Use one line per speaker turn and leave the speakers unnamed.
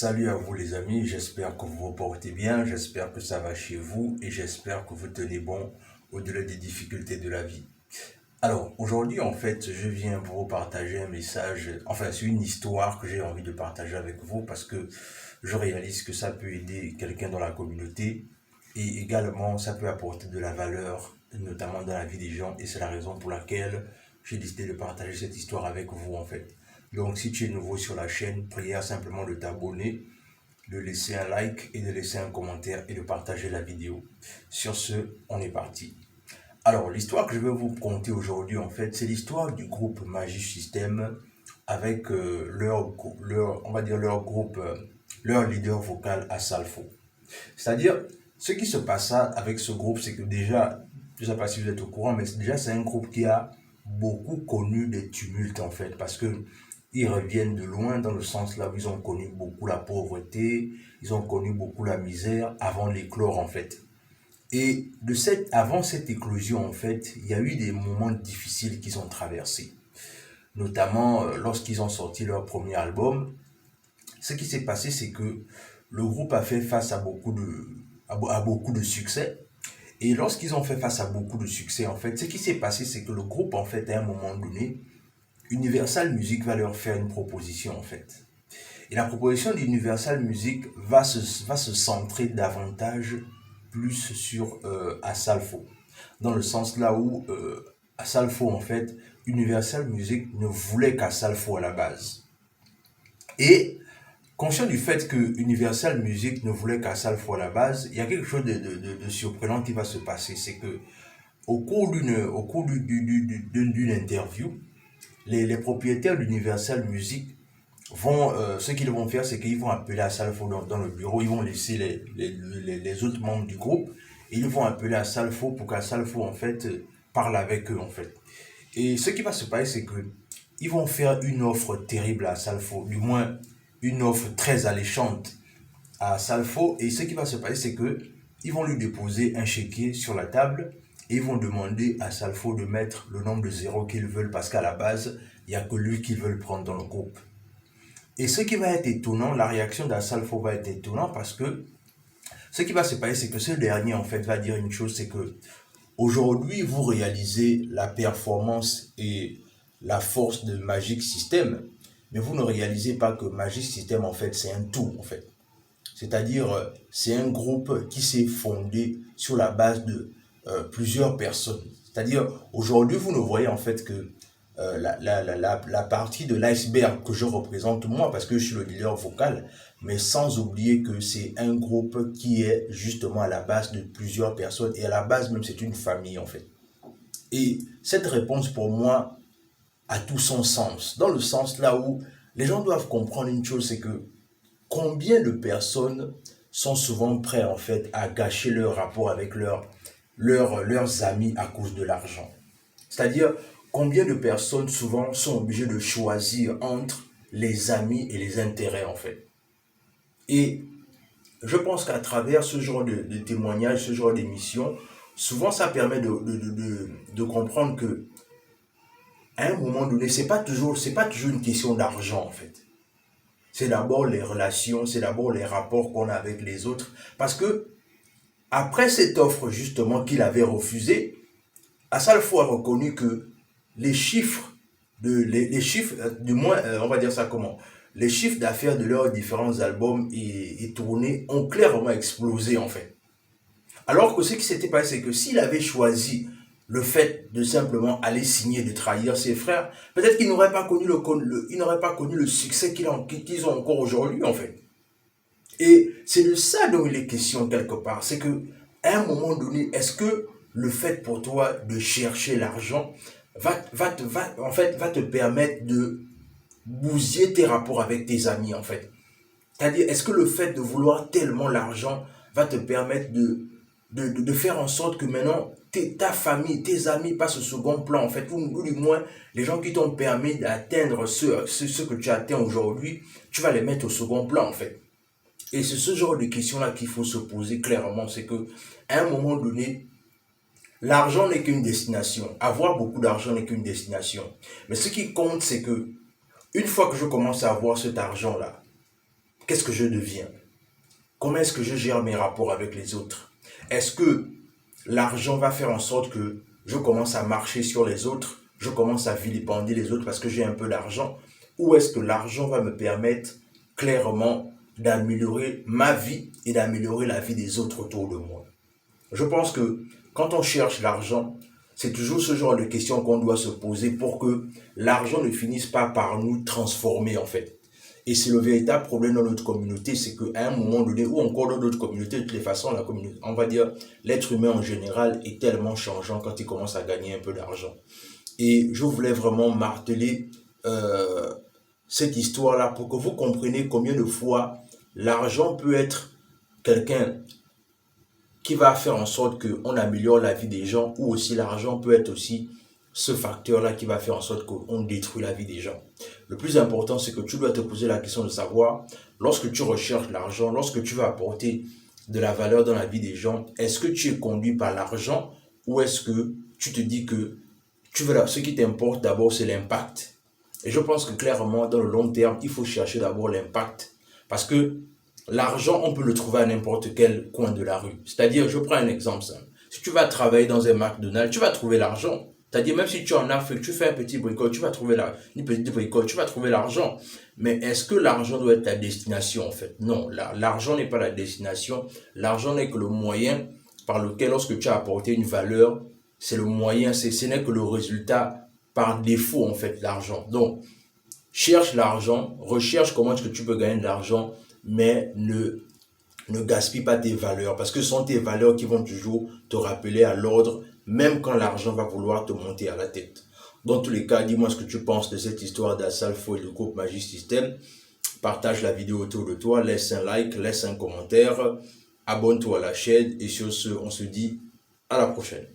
Salut à vous les amis, j'espère que vous vous portez bien, j'espère que ça va chez vous et j'espère que vous tenez bon au-delà des difficultés de la vie. Alors aujourd'hui en fait je viens pour vous partager un message, enfin c'est une histoire que j'ai envie de partager avec vous parce que je réalise que ça peut aider quelqu'un dans la communauté et également ça peut apporter de la valeur notamment dans la vie des gens et c'est la raison pour laquelle j'ai décidé de partager cette histoire avec vous en fait. Donc si tu es nouveau sur la chaîne, prière simplement de t'abonner, de laisser un like et de laisser un commentaire et de partager la vidéo. Sur ce, on est parti. Alors, l'histoire que je vais vous conter aujourd'hui, en fait, c'est l'histoire du groupe Magic System avec on va dire leur groupe, leur leader vocal à Salfo. C'est-à-dire, ce qui se passa avec ce groupe, c'est que déjà, je ne sais pas si vous êtes au courant, mais déjà, c'est un groupe qui a beaucoup connu des tumultes, en fait, parce que ils reviennent de loin dans le sens là où ils ont connu beaucoup la pauvreté, ils ont connu beaucoup la misère avant l'éclore, en fait. Et avant cette éclosion, en fait, il y a eu des moments difficiles qu'ils ont traversés. Notamment lorsqu'ils ont sorti leur premier album. Ce qui s'est passé, c'est que le groupe a fait face à beaucoup de succès. Et lorsqu'ils ont fait face à beaucoup de succès, en fait, ce qui s'est passé, c'est que le groupe, en fait, à un moment donné, Universal Music va leur faire une proposition, en fait. Et la proposition d'Universal Music va se centrer davantage plus sur Asalfo. Dans le sens là où Asalfo, en fait, Universal Music ne voulait qu'Asalfo à la base. Et conscient du fait que Universal Music ne voulait qu'Asalfo à la base, il y a quelque chose de surprenant qui va se passer. C'est que au cours d'une interview, les propriétaires d'Universal Music ce qu'ils vont faire, c'est qu'ils vont appeler Asalfo dans le bureau, ils vont laisser les autres membres du groupe, et ils vont appeler Asalfo pour qu'Asalfo, en fait, parle avec eux, en fait. Et ce qui va se passer, c'est que ils vont faire une offre terrible à Asalfo, du moins une offre très alléchante à Asalfo, et ce qui va se passer, c'est que ils vont lui déposer un chéquier sur la table, et ils vont demander à Asalfo de mettre le nombre de zéros qu'ils veulent, parce qu'à la base, il n'y a que lui qu'ils veulent prendre dans le groupe. Et ce qui va être étonnant, la réaction d'Asalfo va être étonnante parce que ce qui va se passer, c'est que ce dernier, en fait, va dire une chose, c'est que aujourd'hui, vous réalisez la performance et la force de Magic System, mais vous ne réalisez pas que Magic System, en fait, c'est un tout, en fait. C'est-à-dire, c'est un groupe qui s'est fondé sur la base de plusieurs personnes. C'est-à-dire, aujourd'hui, vous ne voyez en fait que la partie de l'iceberg que je représente moi, parce que je suis le leader vocal, mais sans oublier que c'est un groupe qui est justement à la base de plusieurs personnes, et à la base même c'est une famille en fait. Et cette réponse pour moi a tout son sens, dans le sens là où les gens doivent comprendre une chose, c'est que combien de personnes sont souvent prêts en fait à gâcher leur rapport avec leurs amis à cause de l'argent. C'est-à-dire, combien de personnes souvent sont obligées de choisir entre les amis et les intérêts, en fait. Et je pense qu'à travers ce genre de témoignages, ce genre d'émissions, souvent ça permet de comprendre que à un moment donné, c'est pas toujours une question d'argent, en fait. C'est d'abord les relations, c'est d'abord les rapports qu'on a avec les autres. Parce que, après cette offre, justement, qu'il avait refusée, Assalfo a reconnu que les chiffres les chiffres, du moins, on va dire ça comment, les chiffres d'affaires de leurs différents albums et tournées ont clairement explosé en fait. Alors que ce qui s'était passé, c'est que s'il avait choisi le fait de simplement aller signer, de trahir ses frères, peut-être qu'il n'aurait pas connu il n'aurait pas connu le succès qu'ils ont encore aujourd'hui en fait. Et c'est de ça dont il est question quelque part. C'est que, à un moment donné, est-ce que le fait pour toi de chercher l'argent en fait, va te permettre de bousiller tes rapports avec tes amis, en fait? C'est-à-dire, est-ce que le fait de vouloir tellement l'argent va te permettre de faire en sorte que maintenant, ta famille, tes amis passent au second plan, en fait, ou du moins, les gens qui t'ont permis d'atteindre ce que tu atteins aujourd'hui, tu vas les mettre au second plan, en fait. Et c'est ce genre de questions-là qu'il faut se poser clairement, c'est que à un moment donné, l'argent n'est qu'une destination. Avoir beaucoup d'argent n'est qu'une destination. Mais ce qui compte, c'est que une fois que je commence à avoir cet argent-là, qu'est-ce que je deviens? Comment est-ce que je gère mes rapports avec les autres? Est-ce que l'argent va faire en sorte que je commence à marcher sur les autres, je commence à vilipender les autres parce que j'ai un peu d'argent? Ou est-ce que l'argent va me permettre clairement d'améliorer ma vie et d'améliorer la vie des autres autour de moi? Je pense que quand on cherche l'argent, c'est toujours ce genre de questions qu'on doit se poser pour que l'argent ne finisse pas par nous transformer en fait. Et c'est le véritable problème dans notre communauté, c'est qu'à un moment donné, ou encore dans notre communauté, de toutes les façons, la communauté, on va dire, l'être humain en général est tellement changeant quand il commence à gagner un peu d'argent. Et je voulais vraiment marteler euh, cette histoire-là pour que vous compreniez combien de fois l'argent peut être quelqu'un qui va faire en sorte qu'on améliore la vie des gens, ou aussi l'argent peut être aussi ce facteur-là qui va faire en sorte qu'on détruit la vie des gens. Le plus important, c'est que tu dois te poser la question de savoir, lorsque tu recherches l'argent, lorsque tu veux apporter de la valeur dans la vie des gens, est-ce que tu es conduit par l'argent ou est-ce que tu te dis que ce qui t'importe d'abord, c'est l'impact. Et je pense que clairement, dans le long terme, il faut chercher d'abord l'impact. Parce que l'argent, on peut le trouver à n'importe quel coin de la rue. C'est-à-dire, je prends un exemple simple. Si tu vas travailler dans un McDonald's, tu vas trouver l'argent. C'est-à-dire, même si tu es en Afrique, tu fais un petit bricole, tu vas trouver une petite bricole, tu vas trouver l'argent. Mais est-ce que l'argent doit être ta destination, en fait? Non, l'argent n'est pas la destination. L'argent n'est que le moyen par lequel, lorsque tu as apporté une valeur, c'est le moyen, ce n'est que le résultat par défaut, en fait, l'argent. Donc, cherche l'argent, recherche comment est-ce que tu peux gagner de l'argent, mais ne gaspille pas tes valeurs, parce que ce sont tes valeurs qui vont toujours te rappeler à l'ordre, même quand l'argent va vouloir te monter à la tête. Dans tous les cas, dis-moi ce que tu penses de cette histoire d'Assalfo et du groupe Magic System. Partage la vidéo autour de toi, laisse un like, laisse un commentaire, abonne-toi à la chaîne, et sur ce, on se dit à la prochaine.